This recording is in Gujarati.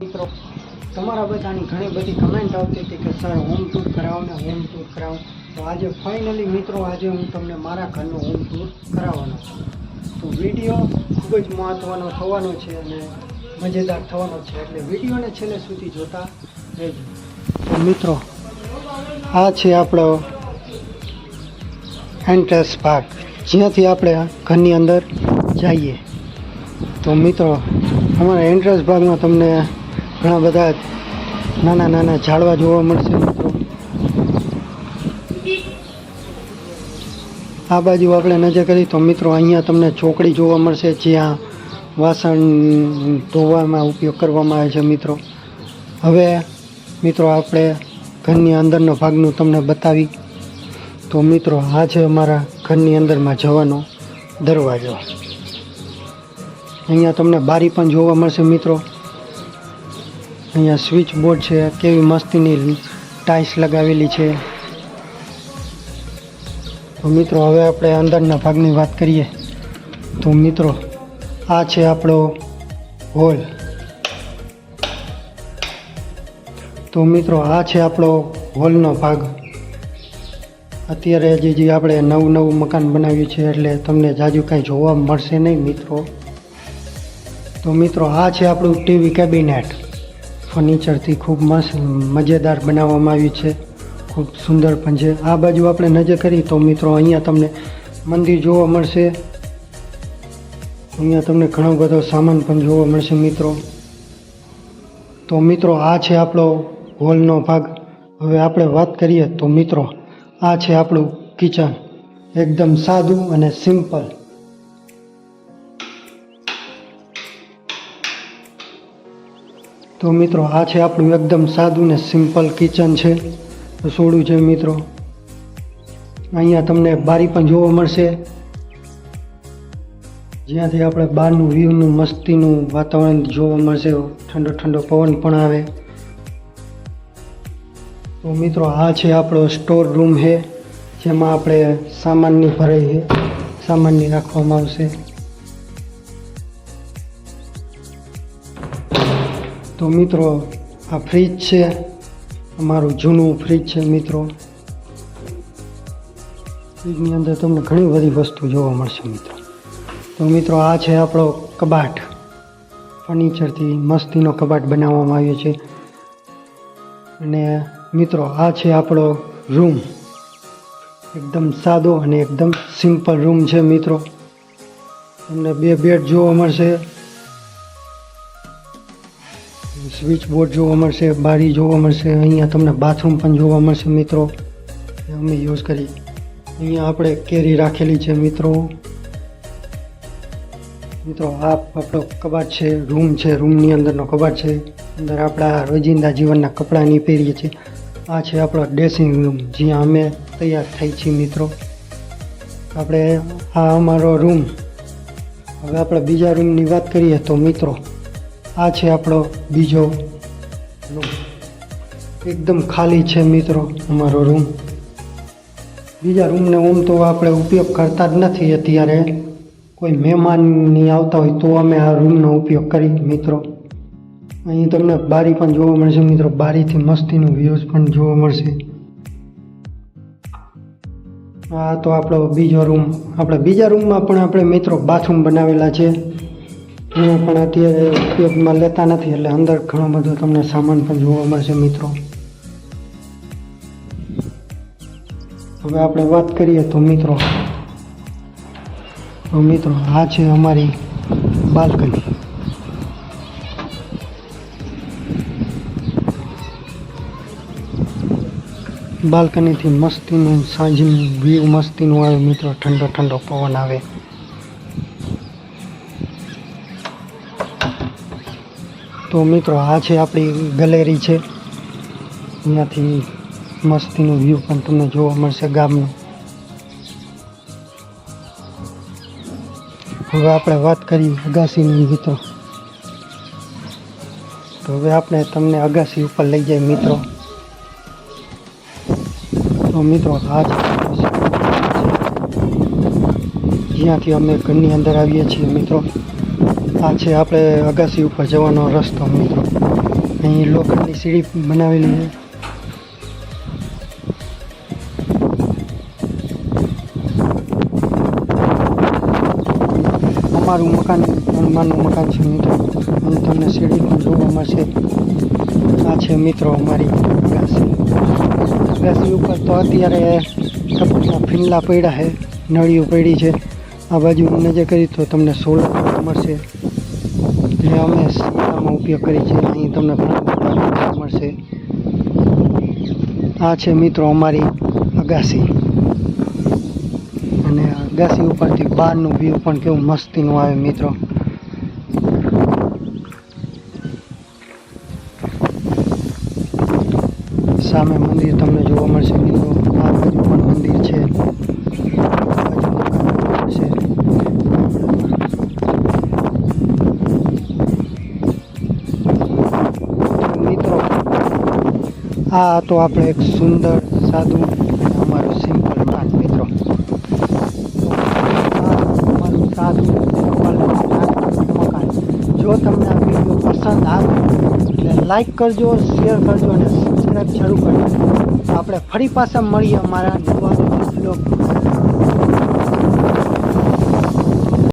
મિત્રો તમારા બધાની ઘણી બધી કમેન્ટ આવતી હતી કે સર હોમ ટૂર કરાવો ને હોમ ટૂર કરાવો. તો આજે ફાઇનલી મિત્રો આજે હું તમને મારા ઘરનો હોમ ટૂર કરાવવાનો છું. તો વિડીયો ખૂબ જ મહત્ત્વનો થવાનો છે અને મજેદાર થવાનો છે, એટલે વિડીયોને છેલ્લે સુધી જોતા રહેજો. તો મિત્રો આ છે આપણો એન્ટ્રન્સ ભાગ, જ્યાંથી આપણે ઘરની અંદર જઈએ. તો મિત્રો અમારા એન્ટ્રન્સ ભાગમાં તમને ઘણા બધા નાના નાના ઝાડવા જોવા મળશે. મિત્રો આ બાજુ આપણે નજર કરી તો મિત્રો અહીંયા તમને ચોકડી જોવા મળશે, જ્યાં વાસણ ધોવામાં ઉપયોગ કરવામાં આવે છે. હવે મિત્રો આપણે ઘરની અંદરનો ભાગનું તમને બતાવી. તો મિત્રો આ છે અમારા ઘરની અંદરમાં જવાનો દરવાજો. અહીંયા તમને બારી પણ જોવા મળશે. મિત્રો અહીંયા સ્વિચ બોર્ડ છે, કેવી મસ્તીની ટાઇલ્સ લગાવેલી છે. તો મિત્રો હવે આપણે અંદરના ભાગની વાત કરીએ તો મિત્રો આ છે આપણો હોલ. તો મિત્રો આ છે આપણો હોલનો ભાગ. અત્યારે જે આપણે નવું મકાન બનાવ્યું છે એટલે તમને જાજુ કાંઈ જોવા મળશે નહીં મિત્રો. તો મિત્રો આ છે આપણું ટીવી કેબિનેટ. ફર્નિચરથી ખૂબ મસ્ત મજેદાર બનાવવામાં આવ્યું છે, ખૂબ સુંદર પણ છે. આ બાજુ આપણે નજર કરી તો મિત્રો અહીંયા તમને મંદિર જોવા મળશે. અહીંયા તમને ઘણો બધો સામાન પણ જોવા મળશે મિત્રો. તો મિત્રો આ છે આપણો હોલનો ભાગ. હવે આપણે વાત કરીએ તો મિત્રો આ છે આપણું કિચન, એકદમ સાદું અને સિમ્પલ. તો મિત્રો આ છે આપણું એકદમ સાદું ને સિમ્પલ કિચન છે, રસોડું છે. મિત્રો અહીંયા તમને બારી પણ જોવા મળશે, જ્યાંથી આપણે બહારનું વ્યૂનું મસ્તીનું વાતાવરણ જોવા મળશે, ઠંડો ઠંડો પવન પણ આવે. તો મિત્રો આ છે આપણો સ્ટોર રૂમ છે, જેમાં આપણે સામાનની ભરાઈ છે, સામાનની રાખવામાં આવશે. તો મિત્રો આ ફ્રીજ છે, અમારું જૂનું ફ્રીજ છે. મિત્રો ફ્રીજની અંદર તમને ઘણી બધી વસ્તુ જોવા મળશે. તો મિત્રો આ છે આપણો કબાટ. ફર્નિચરથી મસ્તીનો કબાટ બનાવવામાં આવ્યો છે. અને મિત્રો આ છે આપણો રૂમ, એકદમ સાદો અને એકદમ સિમ્પલ રૂમ છે. મિત્રો તમને 2 બેડ જોવા મળશે, સ્વિચ બોર્ડ જોવા મળશે, બારી જોવા મળશે. અહીંયા તમને બાથરૂમ પણ જોવા મળશે. મિત્રો અમે યુઝ કરી. અહીંયા આપણે કેરી રાખેલી છે. મિત્રો આ આપણો કબાટ છે, રૂમ છે, રૂમની અંદરનો કબાટ છે. અંદર આપણા રોજિંદા જીવનના કપડાની પહેરીએ છીએ. આ છે આપણો ડ્રેસિંગ રૂમ, જ્યાં અમે તૈયાર થઈ છીએ. મિત્રો આપણે આ અમારો રૂમ. હવે આપણે બીજા રૂમની વાત કરીએ તો મિત્રો આ છે આપણો બીજો રૂમ, એકદમ ખાલી છે. મિત્રો અમારો રૂમ. બીજા રૂમને ઓમ તો આપણે ઉપયોગ કરતા જ નથી. અત્યારે કોઈ મહેમાનની આવતા હોય તો અમે આ રૂમનો ઉપયોગ કરી. મિત્રો અહીં તમને બારી પણ જોવા મળશે. મિત્રો બારીથી મસ્તીનું વ્યૂઝ પણ જોવા મળશે. આ તો આપણો બીજો રૂમ. આપણે બીજા રૂમમાં પણ આપણે મિત્રો બાથરૂમ બનાવેલા છે, એમાં પણ અત્યારે ઉપયોગમાં લેતા નથી, એટલે અંદર ઘણો બધો તમને સામાન પણ જોવા મળશે. મિત્રો હવે આપણે વાત કરીએ તો મિત્રો આ છે અમારી બાલ્કની. બાલ્કનીથી મસ્તીનું સાંજનું વ્યૂ મસ્તીનું આવે. મિત્રો ઠંડો ઠંડો પવન આવે. તો મિત્રો આ છે આપણી ગેલેરી છે, અહીંયાથી મસ્તીનું વ્યૂ પણ તમને જોવા મળશે ગામનું. હવે આપણે વાત કરીએ અગાસીની. મિત્રો તો હવે આપણે તમને અગાસી ઉપર લઈ જાય. મિત્રો તો મિત્રો આ જ્યાંથી અમે ઘરની અંદર આવીએ છીએ. મિત્રો આ છે આપણે અગાસી ઉપર જવાનો રસ્તો. મિત્રો અહીં લોખંડની સીડી બનાવેલી છે. અમારું મકાન હનુમાનનું મકાન છે મિત્રો. અને તમને સીડી પણ જોવા મળશે. આ છે મિત્રો અમારી અગાસી. અગાસી ઉપર તો અત્યારે ટપકના ફીંડલા પડ્યા છે, નળીઓ પડી છે. આ બાજુ નજર કરી તો તમને સોલર જોવા મળશે, જે અમે શિયાળામાં ઉપયોગ કરી છે. અહીં તમને ઘણા બધા જોવા મળશે. આ છે મિત્રો અમારી અગાસી. અને અગાસી ઉપરથી બહારનું વ્યૂ પણ કેવું મસ્તીનું આવે મિત્રો. સામે મંદિર તમને જોવા મળશે મિત્રો. આ બાજુ પણ મંદિર છે. મિત્રો આ તો આપણે એક સુંદર સાદું અમારું સિમ્પલ નાટ મિત્રો. અમારું સાદું સિમ્પલ મકાન. જો તમને આ વિડીયો પસંદ આવે એટલે લાઈક કરજો, શેર કરજો અને સબસ્ક્રાઈબ શરૂ કરજો. આપણે ફરી પાછા મળીએ અમારા નવા બ્લોગ.